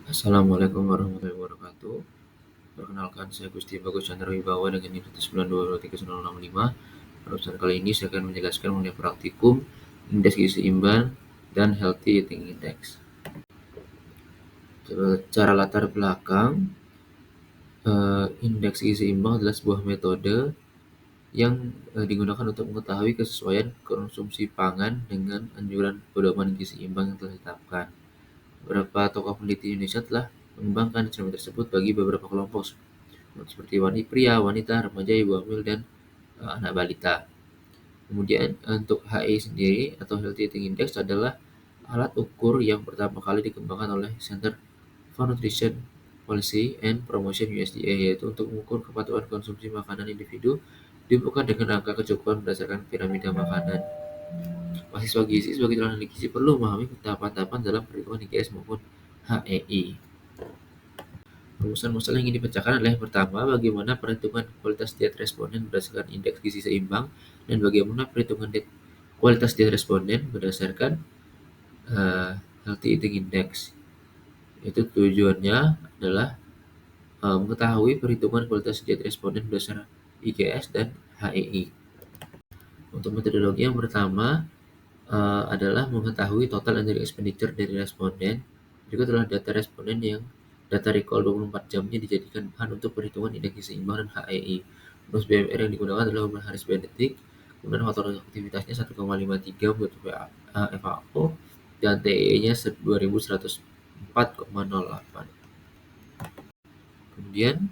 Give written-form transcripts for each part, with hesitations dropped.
Assalamualaikum warahmatullahi wabarakatuh. Perkenalkan, saya Gusti Bagus Chandra Wibawa dengan NIM 192231065. Pada kesempatan kali ini saya akan menjelaskan mengenai praktikum indeks gizi seimbang dan healthy eating index. Secara latar belakang, indeks gizi seimbang adalah sebuah metode yang digunakan untuk mengetahui kesesuaian konsumsi pangan dengan anjuran pedoman gizi seimbang yang telah ditetapkan. Beberapa tokoh peneliti Indonesia telah mengembangkan instrumen tersebut bagi beberapa kelompok seperti pria, wanita, remaja, ibu hamil, dan anak balita. Kemudian untuk HI sendiri atau Healthy Eating Index adalah alat ukur yang pertama kali dikembangkan oleh Center for Nutrition Policy and Promotion USDA, yaitu untuk mengukur kepatuhan konsumsi makanan individu dihubungkan dengan angka kecukupan berdasarkan piramida makanan. Mahasiswa gizi sebagai calon ahli gizi perlu memahami tahapan-tahapan dalam perhitungan IGS maupun HEI. Rumusan masalah yang ingin dipecahkan adalah yang pertama, bagaimana perhitungan kualitas diet responden berdasarkan indeks gizi seimbang, dan bagaimana perhitungan kualitas diet responden berdasarkan Healthy Eating Index. Itu tujuannya adalah mengetahui perhitungan kualitas diet responden berdasarkan IGS dan HEI. Untuk metodologi yang pertama adalah mengetahui total energy expenditure dari responden. Berikut adalah data responden yang data recall 24 jamnya dijadikan bahan untuk perhitungan indeks gizi seimbang dan HEI. Rumus BMR yang digunakan adalah Human Harris Benedict, kemudian faktor aktivitasnya 1,53 buat FAO, dan TE-nya 2104,08. Kemudian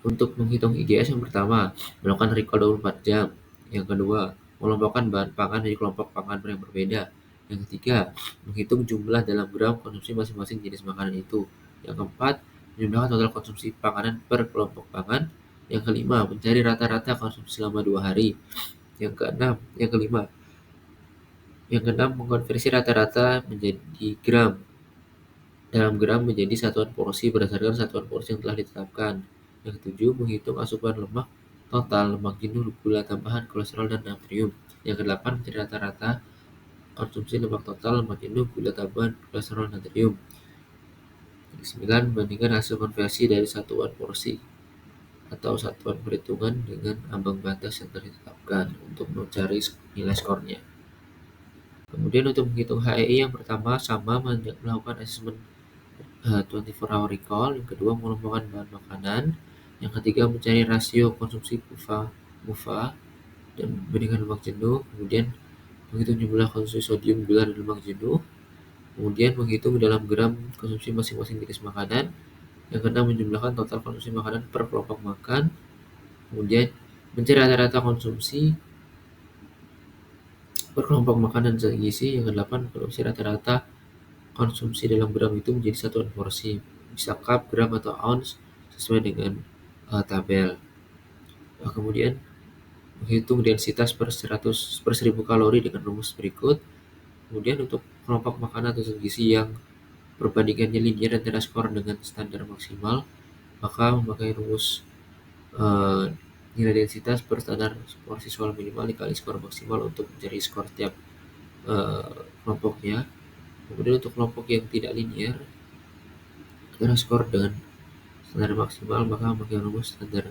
untuk menghitung IGS yang pertama, melakukan recall 24 jam. Yang kedua, mengelompokkan bahan pangan dari kelompok pangan yang berbeda. Yang ketiga, menghitung jumlah dalam gram konsumsi masing-masing jenis makanan itu. Yang keempat, menjumlahkan total konsumsi panganan per kelompok pangan. Yang kelima, mencari rata-rata konsumsi selama 2 hari. Yang keenam, mengkonversi rata-rata menjadi gram. Dalam gram menjadi satuan porsi berdasarkan satuan porsi yang telah ditetapkan. Yang ketujuh, menghitung asupan lemak total, lemak jenuh, gula tambahan, kolesterol, dan natrium. Yang kedelapan, mencari rata-rata konsumsi lemak total, lemak jenuh, gula tambahan, kolesterol, dan natrium. Yang kesembilan, membandingkan hasil konversi dari satuan porsi atau satuan perhitungan dengan ambang batas yang telah ditetapkan untuk mencari nilai skornya. Kemudian untuk menghitung HEI yang pertama sama melakukan asesmen 24 hour recall. Yang kedua, mengelompokkan bahan makanan. Yang ketiga, mencari rasio konsumsi MUFA dan bandingkan lemak jenuh. Kemudian menghitung jumlah konsumsi sodium, gula, dan lemak jenuh. Kemudian menghitung dalam gram konsumsi masing-masing jenis makanan. Yang keenam, menjumlahkan total konsumsi makanan per kelompok makan. Kemudian mencari rata-rata konsumsi per kelompok makanan zat gizi. Yang kedelapan, konsumsi rata-rata konsumsi dalam gram itu menjadi satuan porsi, bisa cup, gram, atau ounce sesuai dengan tabel. Kemudian menghitung densitas per 1000 kalori dengan rumus berikut. Kemudian untuk kelompok makanan atau zat gizi yang perbandingannya linear antara skor dengan standar maksimal, maka memakai rumus nilai densitas per standar porsi soal minimal dikali skor maksimal untuk mencari skor setiap kelompoknya. Kemudian untuk kelompok yang tidak linear antara skor dengan standar maksimal, maka memakai rumus standar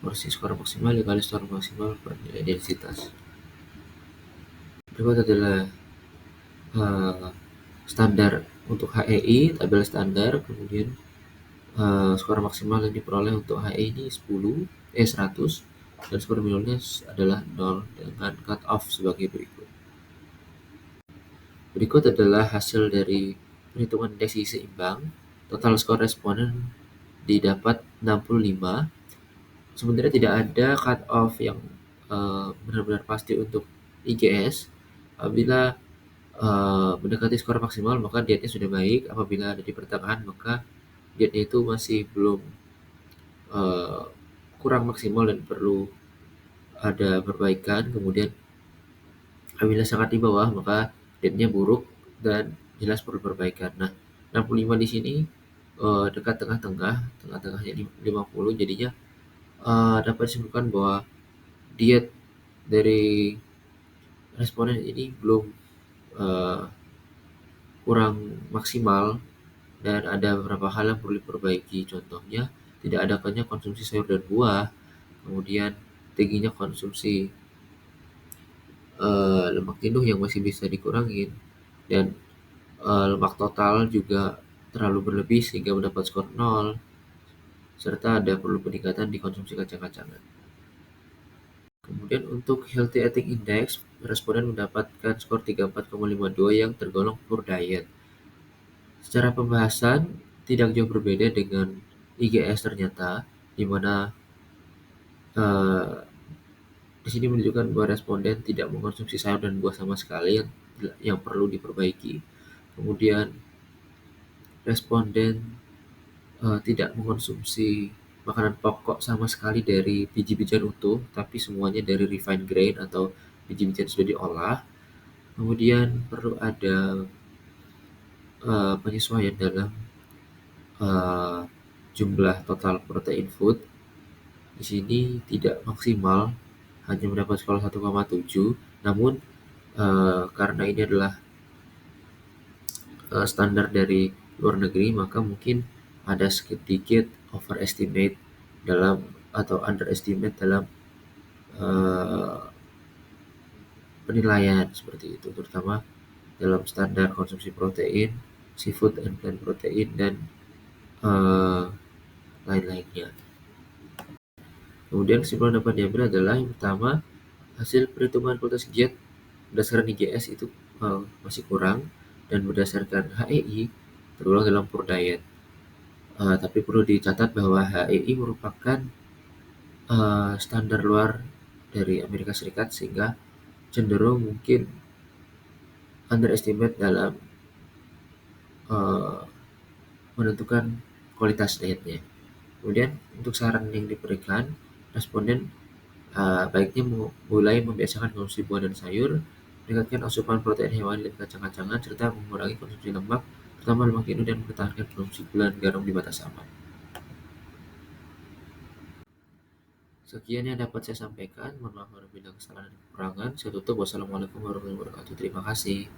porsi skor maksimal dikali skor maksimal per nilai densitas. Berikut adalah standar untuk HEI, tabel standar. Kemudian skor maksimal yang diperoleh untuk HEI ini 100, dan skor minimalnya adalah 0 dengan cut off sebagai berikut. Berikut adalah hasil dari perhitungan indeks gizi seimbang. Total skor responden didapat 65. Sebenarnya tidak ada cut off yang benar-benar pasti untuk IGS. Apabila mendekati skor maksimal, maka dietnya sudah baik. Apabila ada di pertengahan, maka dietnya itu masih belum kurang maksimal dan perlu ada perbaikan. Kemudian apabila sangat di bawah, maka dietnya buruk dan jelas perlu perbaikan. Nah, 65 di sini dekat tengah-tengahnya 50, jadinya dapat disimpulkan bahwa diet dari responden ini belum kurang maksimal dan ada beberapa hal yang perlu diperbaiki. Contohnya, tidak adakannya konsumsi sayur dan buah, kemudian tingginya konsumsi lemak jenuh yang masih bisa dikurangin, dan lemak total juga terlalu berlebih sehingga mendapat skor 0, serta ada perlu peningkatan di konsumsi kacang-kacangan. Kemudian untuk Healthy Eating Index, responden mendapatkan skor 34,52 yang tergolong poor diet. Secara pembahasan, tidak jauh berbeda dengan IGS ternyata, di mana eh, di sini menunjukkan bahwa responden tidak mengkonsumsi sayur dan buah sama sekali yang perlu diperbaiki. Kemudian responden tidak mengkonsumsi makanan pokok sama sekali dari biji-bijian utuh, tapi semuanya dari refined grain atau biji-bijian sudah diolah. Kemudian perlu ada penyesuaian dalam eh, jumlah total protein food. Di sini tidak maksimal, hanya mendapat skor 1,7. Namun karena ini adalah standar dari luar negeri, maka mungkin ada sedikit overestimate dalam atau underestimate dalam eh, penilaian seperti itu, terutama dalam standar konsumsi protein, seafood and plant protein, dan eh, lain-lainnya. Kemudian kesimpulan dapat diambil adalah yang pertama, hasil perhitungan kualitas diet berdasarkan IGS itu masih kurang, dan berdasarkan HEI tergolong dalam poor diet. Tapi perlu dicatat bahwa HEI merupakan standar luar dari Amerika Serikat, sehingga cenderung mungkin underestimate dalam uh, menentukan kualitas dietnya. Kemudian untuk saran yang diberikan, responden baiknya mulai membiasakan konsumsi buah dan sayur, meningkatkan asupan protein hewani dan kacang-kacangan, serta mengurangi konsumsi lemak, terutama lemak jenuh, dan mempertahankan konsumsi gula dan garam di batas aman. Sekian yang dapat saya sampaikan. Mohon maaf apabila kesalahan dan kekurangan. Saya tutup. Wassalamualaikum warahmatullahi wabarakatuh. Terima kasih.